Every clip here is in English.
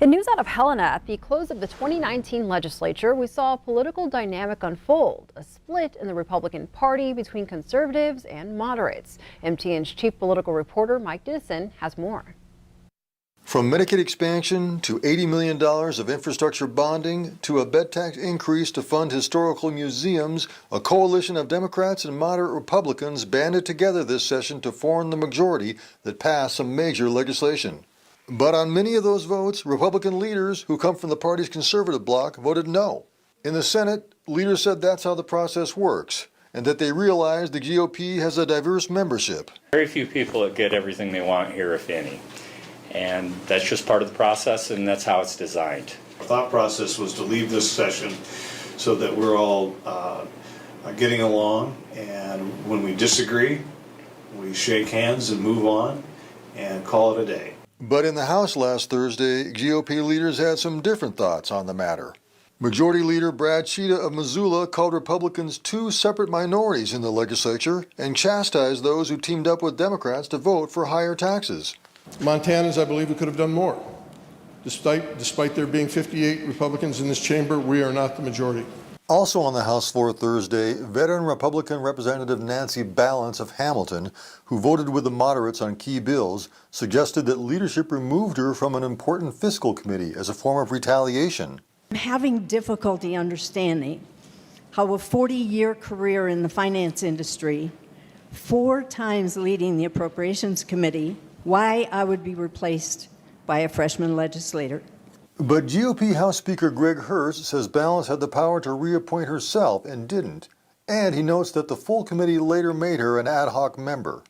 In news out of Helena, at the close of the 2019 legislature, we saw a political dynamic unfold, a split in the Republican Party between conservatives and moderates. MTN's chief political reporter Mike Dennison has more. From Medicaid expansion to $80 million of infrastructure bonding to a bed tax increase to fund historical museums, a coalition of Democrats and moderate Republicans banded together this session to form the majority that passed some major legislation. But on many of those votes, Republican leaders who come from the party's conservative bloc voted no. In the Senate, leaders said that's how the process works, and that they realize the GOP has a diverse membership. Very few people that get everything they want here, if any. And that's just part of the process, and that's how it's designed. The thought process was to leave this session so that we're all getting along, and when we disagree, we shake hands and move on and call it a day. But in the House last Thursday, GOP leaders had some different thoughts on the matter. Majority Leader Brad Sheeta of Missoula called Republicans two separate minorities in the legislature and chastised those who teamed up with Democrats to vote for higher taxes. Montanans, I believe, we could have done more. Despite there being 58 Republicans in this chamber, we are not the majority. Also on the House floor Thursday, veteran Republican Representative Nancy Balance of Hamilton, who voted with the moderates on key bills, suggested that leadership removed her from an important fiscal committee as a form of retaliation. I'm having difficulty understanding how a 40-year career in the finance industry, 4 times leading the Appropriations Committee, why I would be replaced by a freshman legislator. But GOP House Speaker Greg Hurst says Balance had the power to reappoint herself and didn't. And he notes that the full committee later made her an ad hoc member.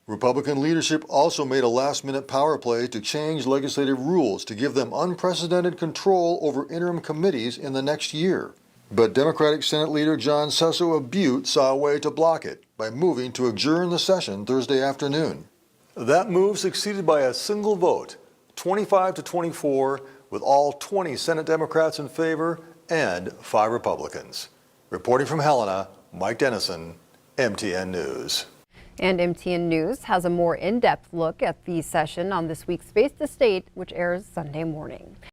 Republican leadership also made a last-minute power play to change legislative rules to give them unprecedented control over interim committees in the next year. But Democratic Senate Leader John Susso of Butte saw a way to block it by moving to adjourn the session Thursday afternoon. That move succeeded by a single vote, 25-24, with all 20 Senate Democrats in favor and 5 Republicans. Reporting from Helena, Mike Dennison, MTN News. And MTN News has a more in-depth look at the session on this week's Face the State, which airs Sunday morning.